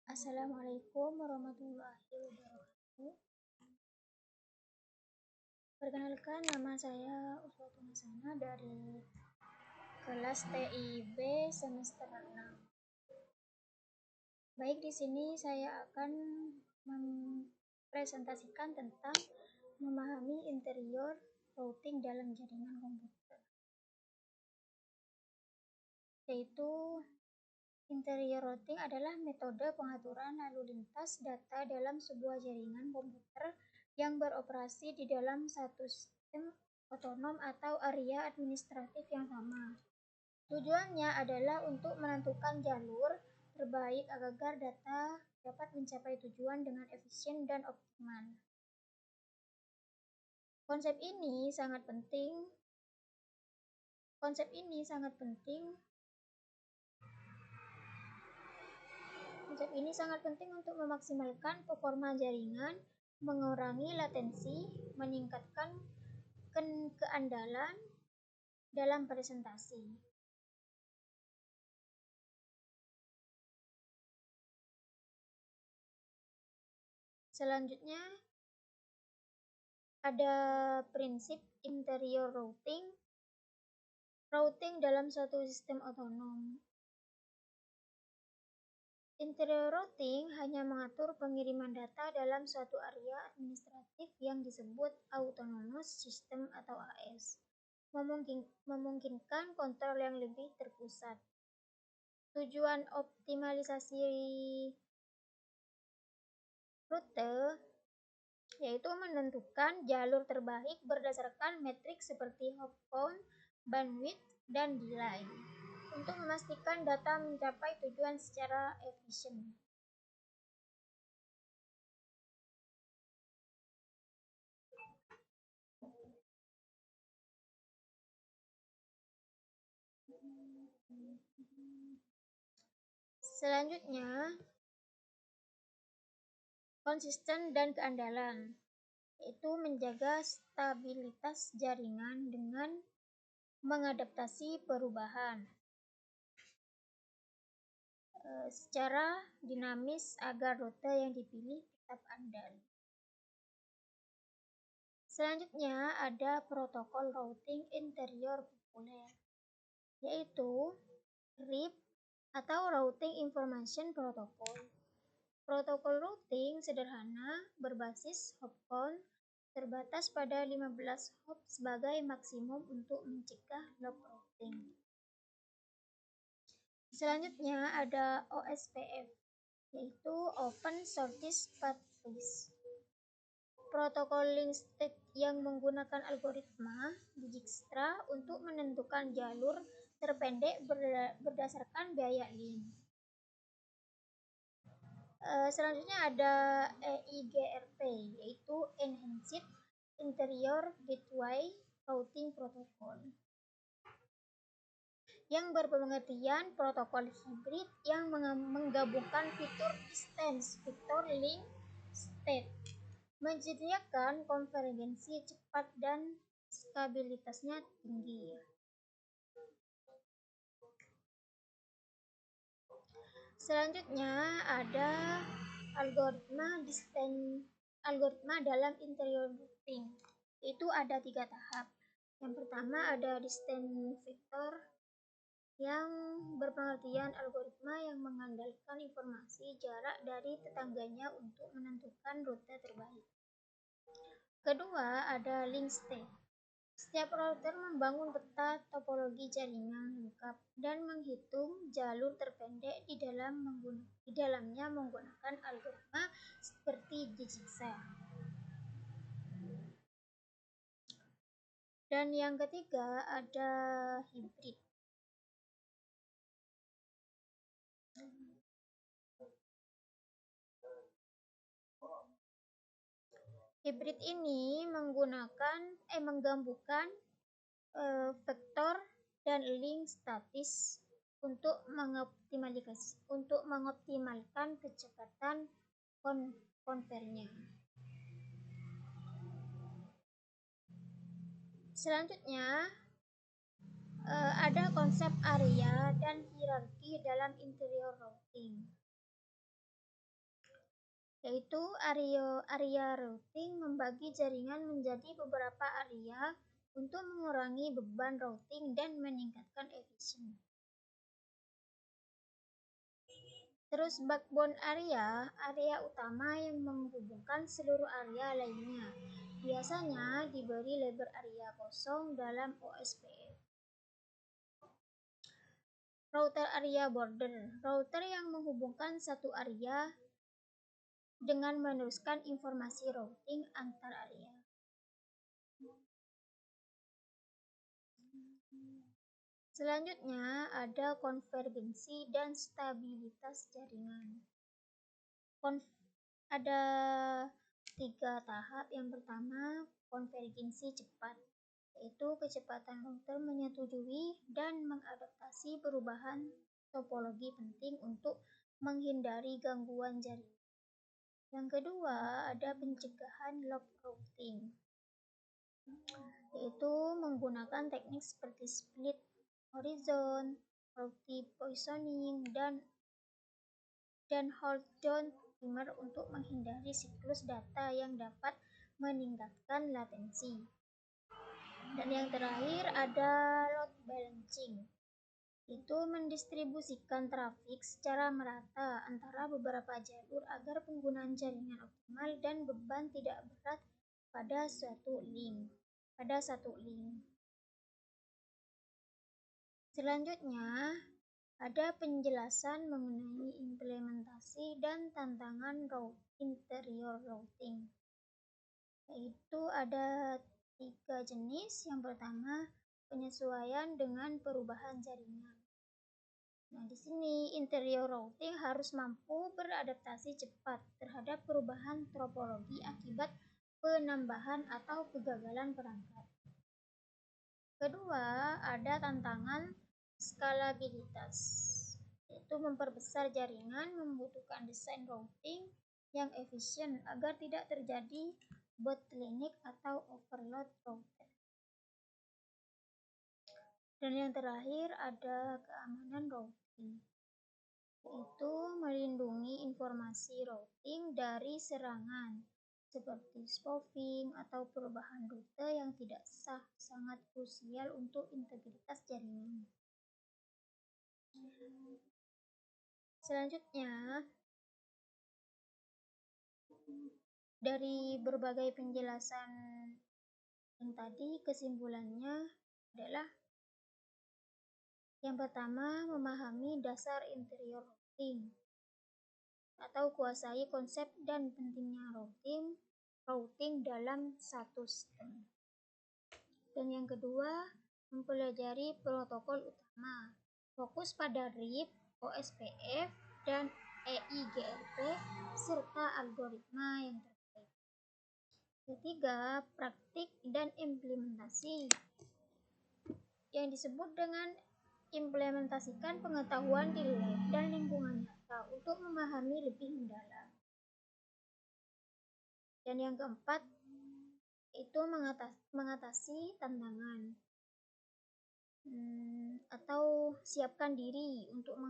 Assalamualaikum warahmatullahi wabarakatuh. Perkenalkan, nama saya Uswatun Hasanah dari kelas TIB semester 6. Baik, di sini saya akan mempresentasikan tentang memahami interior routing dalam jaringan komputer. Yaitu interior routing adalah metode pengaturan lalu lintas data dalam sebuah jaringan komputer yang beroperasi di dalam satu sistem otonom atau area administratif yang sama. Tujuannya adalah untuk menentukan jalur terbaik agar data dapat mencapai tujuan dengan efisien dan optimal. Konsep ini sangat penting untuk memaksimalkan performa jaringan, mengurangi latensi, meningkatkan keandalan dalam presentasi. Selanjutnya, ada prinsip interior routing. Routing dalam suatu sistem otonom. Interior routing hanya mengatur pengiriman data dalam suatu area administratif yang disebut Autonomous System atau AS, memungkinkan kontrol yang lebih terpusat. Tujuan optimalisasi rute yaitu menentukan jalur terbaik berdasarkan metrik seperti hop count, bandwidth, dan delay untuk memastikan data mencapai tujuan secara efisien. Selanjutnya, konsisten dan keandalan, yaitu menjaga stabilitas jaringan dengan mengadaptasi perubahan secara dinamis agar rute yang dipilih tetap andal. Selanjutnya ada protokol routing interior populer, yaitu RIP atau Routing Information Protocol. Protokol routing sederhana berbasis hop count terbatas pada 15 hop sebagai maksimum untuk mencegah lock routing. Selanjutnya ada OSPF, yaitu Open Shortest Pathways. Protokol link state yang menggunakan algoritma Dijkstra untuk menentukan jalur terpendek berdasarkan biaya link. Selanjutnya ada EIGRP, yaitu Enhanced Interior Gateway Routing Protocol, yang berpengertian protokol hibrid yang menggabungkan fitur distance, fitur link state, menyediakan konvergensi cepat dan stabilitasnya tinggi. Selanjutnya ada algoritma dalam interior routing. Itu ada 3 tahap. Yang pertama ada distance vector, yang berpengertian algoritma yang mengandalkan informasi jarak dari tetangganya untuk menentukan rute terbaik. Kedua ada link state. Setiap router membangun peta topologi jaringan lengkap dan menghitung jalur terpendek di dalamnya menggunakan algoritma seperti Dijkstra. Dan yang ketiga ada hibrid. Hibrid ini menggabungkan vektor dan link statis untuk mengoptimalkan kecepatan konvernya. Selanjutnya ada konsep area dan hierarki dalam interior routing. yaitu area routing membagi jaringan menjadi beberapa area untuk mengurangi beban routing dan meningkatkan efisiensi. Terus backbone area utama yang menghubungkan seluruh area lainnya. Biasanya diberi label area kosong dalam OSPF. Router area border, router yang menghubungkan satu area dengan meneruskan informasi routing antar area. Selanjutnya ada konvergensi dan stabilitas jaringan. Ada 3 tahap. Yang pertama, konvergensi cepat, yaitu kecepatan router menyetujui dan mengadaptasi perubahan topologi penting untuk menghindari gangguan jaringan. Yang kedua, ada pencegahan lock routing, yaitu menggunakan teknik seperti split horizon, routing poisoning, dan hold down timer untuk menghindari siklus data yang dapat meningkatkan latensi. Dan yang terakhir ada load balancing, itu mendistribusikan trafik secara merata antara beberapa jalur agar penggunaan jaringan optimal dan beban tidak berat pada satu link. Selanjutnya, ada penjelasan mengenai implementasi dan tantangan interior routing, yaitu ada 3 jenis. Yang pertama, penyesuaian dengan perubahan jaringan. Nah, di sini interior routing harus mampu beradaptasi cepat terhadap perubahan topologi akibat penambahan atau kegagalan perangkat. Kedua, ada tantangan skalabilitas, yaitu memperbesar jaringan membutuhkan desain routing yang efisien agar tidak terjadi bottleneck atau overload router. Dan yang terakhir ada keamanan routing, yaitu melindungi informasi routing dari serangan seperti spoofing atau perubahan rute yang tidak sah, sangat krusial untuk integritas jaringan. Selanjutnya, dari berbagai penjelasan yang tadi, kesimpulannya adalah yang pertama, memahami dasar interior routing atau kuasai konsep dan pentingnya routing dalam satu sistem. Dan yang kedua, mempelajari protokol utama, fokus pada RIP, OSPF, dan EIGRP, serta algoritma yang terkait. Ketiga, praktik dan implementasi, yang disebut dengan implementasikan pengetahuan di lab dan lingkungan nyata untuk memahami lebih mendalam. Dan yang keempat, itu mengatasi tantangan atau siapkan diri untuk